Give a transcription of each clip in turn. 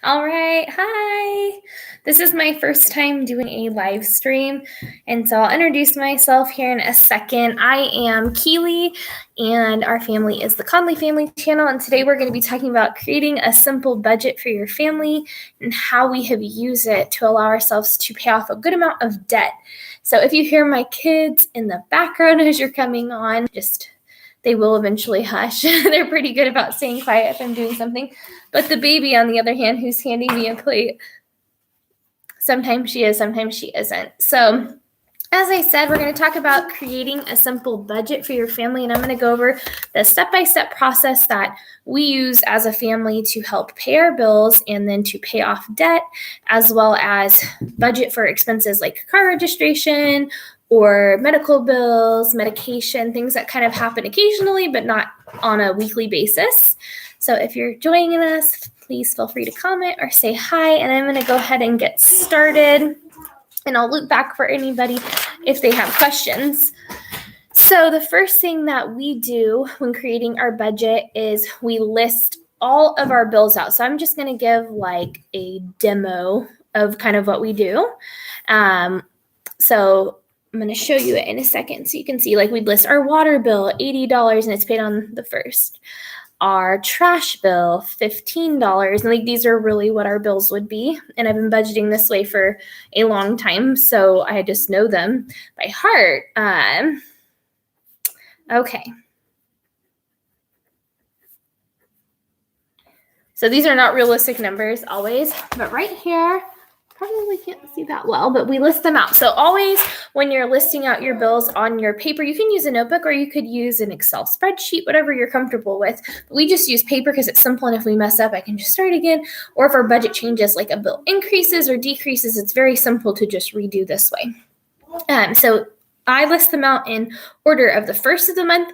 All right. Hi. This is my first time doing a live stream, and so I'll introduce myself here in a second. I am Keely, and our family is the Conley Family Channel, and today we're going to be talking about creating a simple budget for your family and how we have used it to allow ourselves to pay off a good amount of debt. So if you hear my kids in the background as you're coming on, they will eventually hush. They're pretty good about staying quiet if I'm doing something. But the baby, on the other hand, who's handing me a plate, sometimes she is, sometimes she isn't. So as I said, we're going to talk about creating a simple budget for your family, and I'm going to go over the step-by-step process that we use as a family to help pay our bills and then to pay off debt, as well as budget for expenses like car registration or medical bills, medication, things that kind of happen occasionally, but not on a weekly basis. So if you're joining us, please feel free to comment or say hi, and I'm going to go ahead and get started. And I'll loop back for anybody if they have questions. So the first thing that we do when creating our budget is we list all of our bills out. So I'm just going to give like a demo of kind of what we do. So I'm going to show you it in a second so you can see, like, we'd list our water bill, $80, and it's paid on the 1st. Our trash bill, $15. And like, these are really what our bills would be. And I've been budgeting this way for a long time, so I just know them by heart. Okay. So these are not realistic numbers always, but right here, probably can't see that well, but we list them out. So always when you're listing out your bills on your paper, you can use a notebook or you could use an Excel spreadsheet, whatever you're comfortable with. But we just use paper because it's simple, and if we mess up, I can just start again. Or if our budget changes, like a bill increases or decreases, it's very simple to just redo this way. So I list them out in order of the 1st of the month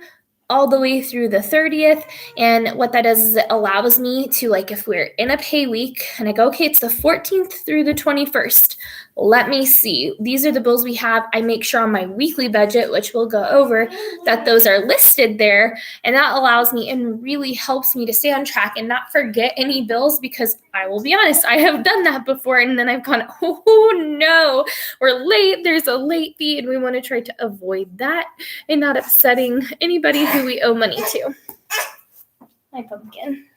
all the way through the 30th. And what that does is it allows me to, like, if we're in a pay week and I go, okay, it's the 14th through the 21st. Let me see. These are the bills we have. I make sure on my weekly budget, which we'll go over, that those are listed there. And that allows me and really helps me to stay on track and not forget any bills, because I will be honest, I have done that before. And then I've gone, oh no, we're late. There's a late fee. And we want to try to avoid that and not upsetting anybody who we owe money to. My pumpkin.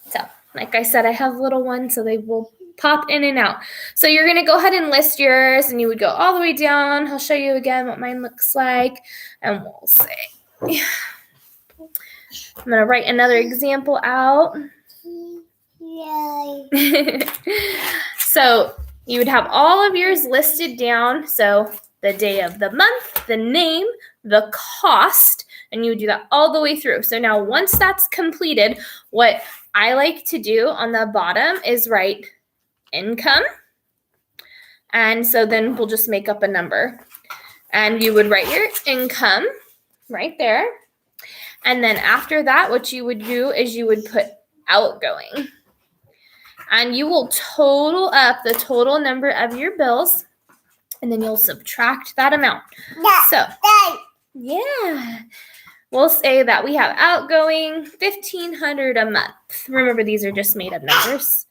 So, like I said, I have little ones, so they will pop in and out. So you're going to go ahead and list yours, and you would go all the way down. I'll show you again what mine looks like, and we'll say, I'm going to write another example out. So you would have all of yours listed down. So the day of the month, the name, the cost, and you would do that all the way through. So now once that's completed, what I like to do on the bottom is write income. And so then we'll just make up a number. And you would write your income right there. And then after that, what you would do is you would put outgoing. And you will total up the total number of your bills, and then you'll subtract that amount. So, yeah. We'll say that we have outgoing $1,500 a month. Remember, these are just made up numbers.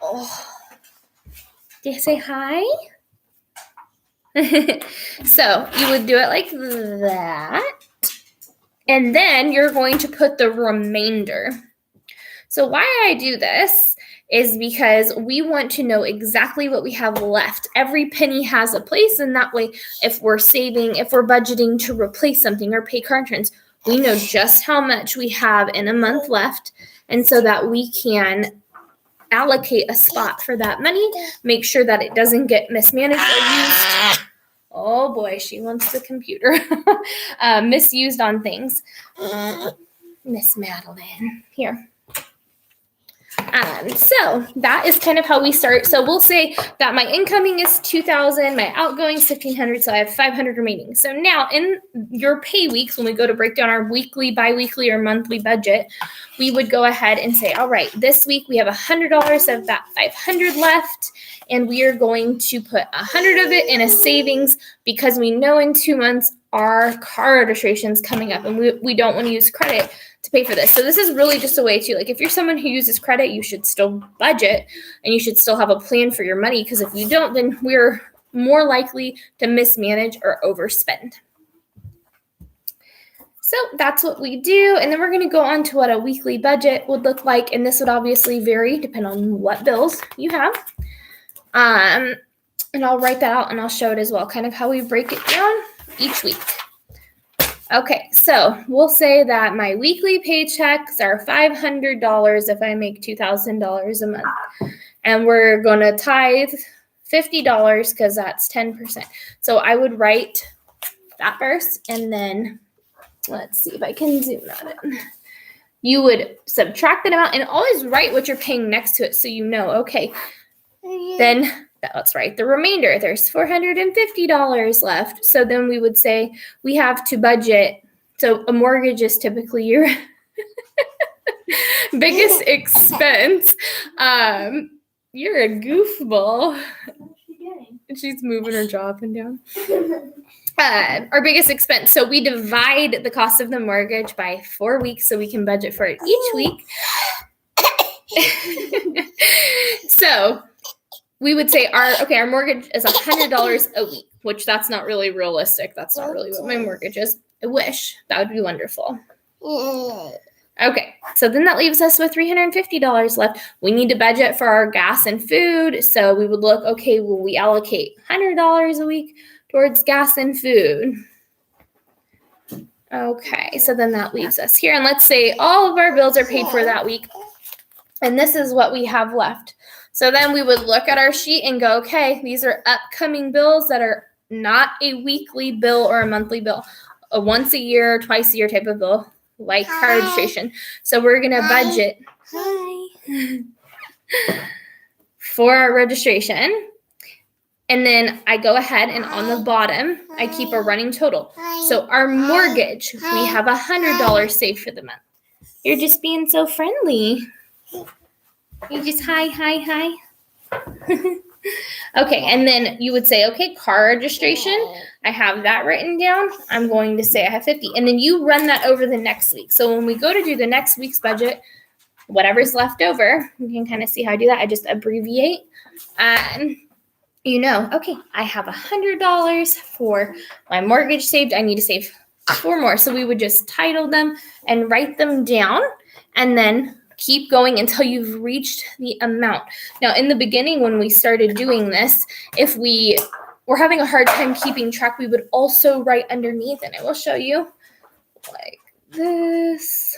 Oh. Did you say hi? So you would do it like that. And then you're going to put the remainder. So why I do this is because we want to know exactly what we have left. Every penny has a place, and that way, if we're saving, if we're budgeting to replace something or pay car insurance, we know just how much we have in a month left, and so that we can allocate a spot for that money, make sure that it doesn't get mismanaged or used. Oh boy, she wants the computer. Misused on things. Miss Madeline, here. So that is kind of how we start. So we'll say that my incoming is $2,000, my outgoing is $1,500, so I have $500 remaining. So now in your pay weeks, when we go to break down our weekly, biweekly, or monthly budget, we would go ahead and say, all right, this week we have $100 of that $500 left, and we are going to put $100 of it in a savings because we know in 2 months our car registration is coming up, and we don't want to use credit to pay for this. So this is really just a way to, like, if you're someone who uses credit, you should still budget and you should still have a plan for your money, because if you don't, then we're more likely to mismanage or overspend. So that's what we do. And then we're going to go on to what a weekly budget would look like. And this would obviously vary depending on what bills you have. And I'll write that out and I'll show it as well, kind of how we break it down each week. Okay, so we'll say that my weekly paychecks are $500 if I make $2,000 a month. And we're going to tithe $50 because that's 10%. So I would write that first, and then let's see if I can zoom that in. You would subtract that amount and always write what you're paying next to it so you know, okay, then let's write the remainder. There's $450 left. So then we would say we have to budget. So a mortgage is typically your biggest expense. You're a goofball. She's moving her jaw up and down. Our biggest expense. So we divide the cost of the mortgage by 4 weeks so we can budget for it each week. So we would say our mortgage is $100 a week, which that's not really realistic. That's not really what my mortgage is. I wish. That would be wonderful. Okay, so then that leaves us with $350 left. We need to budget for our gas and food. So we would look, okay, will we allocate $100 a week towards gas and food? Okay, so then that leaves us here. And let's say all of our bills are paid for that week. And this is what we have left. So then we would look at our sheet and go, okay, these are upcoming bills that are not a weekly bill or a monthly bill, a once a year, twice a year type of bill, like car registration. So we're going to budget for our registration. And then I go ahead and on the bottom, I keep a running total. So our mortgage, we have $100 saved for the month. You're just being so friendly. You just hi. Okay, and then you would say, okay, car registration. I have that written down. I'm going to say I have 50. And then you run that over the next week. So when we go to do the next week's budget, whatever's left over, you can kind of see how I do that. I just abbreviate. Okay, I have $100 for my mortgage saved. I need to save 4 more. So we would just title them and write them down and then keep going until you've reached the amount. Now, in the beginning, when we started doing this, if we were having a hard time keeping track, we would also write underneath, and I will show you like this.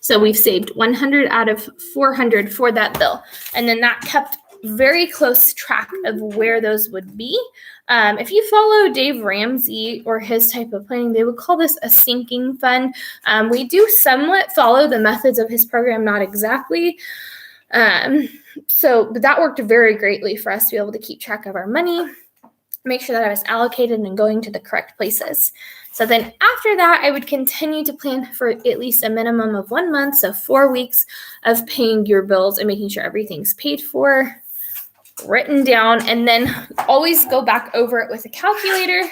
So we've saved 100 out of 400 for that bill. And then that kept very close track of where those would be. If you follow Dave Ramsey or his type of planning, they would call this a sinking fund. We do somewhat follow the methods of his program, not exactly. But that worked very greatly for us to be able to keep track of our money, make sure that I was allocated and going to the correct places. So then after that, I would continue to plan for at least a minimum of 1 month, so 4 weeks of paying your bills and making sure everything's paid for, written down, and then always go back over it with a calculator.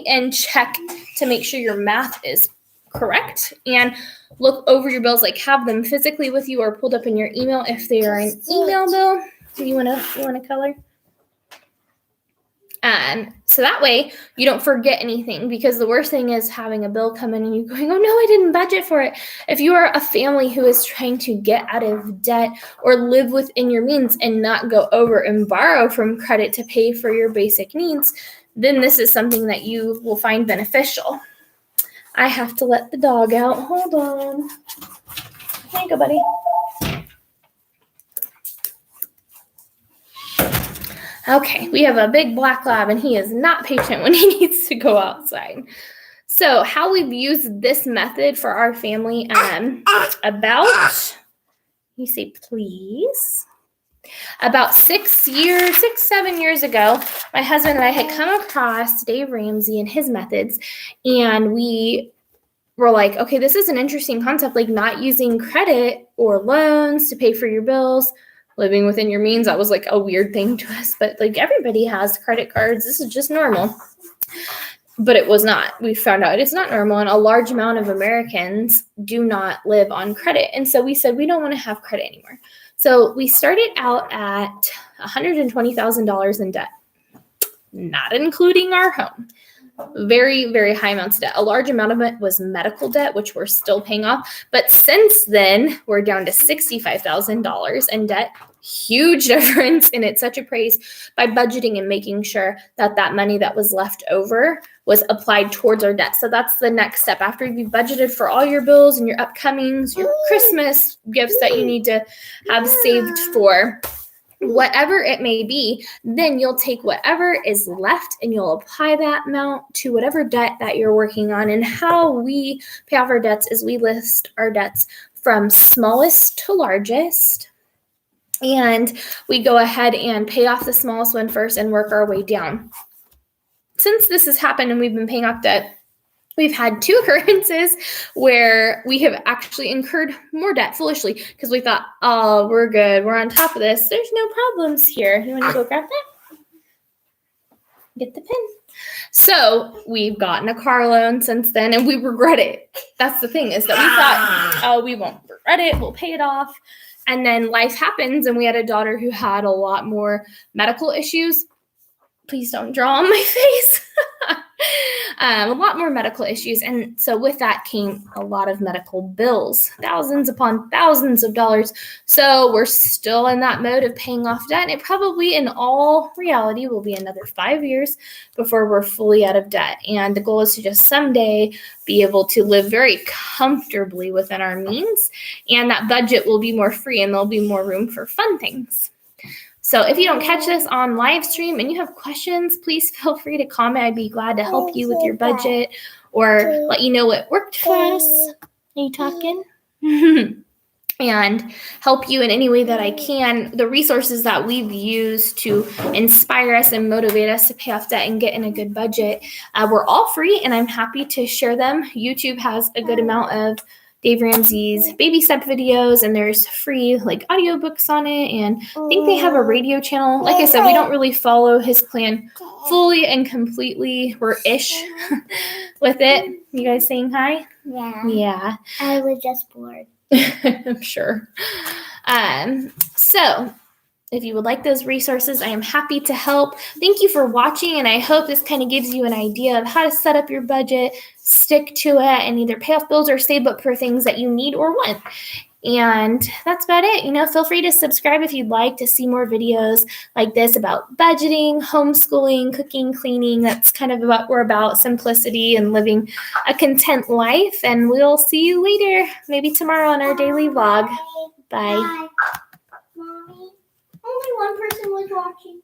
And check to make sure your math is correct, and look over your bills, like have them physically with you or pulled up in your email if they are an email bill. Do you want to color? So that way you don't forget anything, because the worst thing is having a bill come in and you going, oh no, I didn't budget for it. If you are a family who is trying to get out of debt or live within your means and not go over and borrow from credit to pay for your basic needs, then this is something that you will find beneficial. I have to let the dog out. Hold on. Here you go, buddy. Okay, we have a big black lab, and he is not patient when he needs to go outside. So how we've used this method for our family, you say please, about 7 years ago, my husband and I had come across Dave Ramsey and his methods, and we were like, okay, this is an interesting concept, like not using credit or loans to pay for your bills, living within your means. That was like a weird thing to us, but like everybody has credit cards. This is just normal. but it was not. We found out it's not normal, and a large amount of Americans do not live on credit. And so we said, we don't want to have credit anymore. So we started out at $120,000 in debt, not including our home. Very, very high amounts of debt. A large amount of it was medical debt, which we're still paying off. But since then, we're down to $65,000 in debt. Huge difference. And it's such a praise by budgeting and making sure that that money that was left over was applied towards our debt. So that's the next step. After you've budgeted for all your bills and your upcomings, your Christmas gifts that you need to have saved for, whatever it may be, then you'll take whatever is left and you'll apply that amount to whatever debt that you're working on. And how we pay off our debts is we list our debts from smallest to largest. And we go ahead and pay off the smallest one first and work our way down. Since this has happened and we've been paying off debt, we've had 2 occurrences where we have actually incurred more debt foolishly because we thought, oh, we're good. We're on top of this. There's no problems here. You want to go grab that? Get the pin. So we've gotten a car loan since then, and we regret it. That's the thing, is that we thought, oh, we won't regret it. We'll pay it off. And then life happens, and we had a daughter who had a lot more medical issues. Please don't draw on my face. A lot more medical issues. And so with that came a lot of medical bills, thousands upon thousands of dollars. So we're still in that mode of paying off debt. And it probably, in all reality, will be another 5 years before we're fully out of debt. And the goal is to just someday be able to live very comfortably within our means. And that budget will be more free and there'll be more room for fun things. So if you don't catch this on live stream and you have questions, please feel free to comment. I'd be glad to help you with your budget or let you know what worked for us. Are you talking? And help you in any way that I can. The resources that we've used to inspire us and motivate us to pay off debt and get in a good budget, we're all free, and I'm happy to share them. YouTube has a good amount of Dave Ramsey's baby step videos, and there's free audiobooks on it, and I think they have a radio channel. Like I said, we don't really follow his plan fully and completely. We're ish with it. You guys saying hi? Yeah. I was just bored. I'm sure. So if you would like those resources, I am happy to help. Thank you for watching, and I hope this kind of gives you an idea of how to set up your budget, stick to it, and either pay off bills or save up for things that you need or want. And that's about it. Feel free to subscribe if you'd like to see more videos like this about budgeting, homeschooling, cooking, cleaning. That's kind of what we're about, simplicity and living a content life. And we'll see you later, maybe tomorrow on our daily vlog. Bye. Mommy, only one person was watching.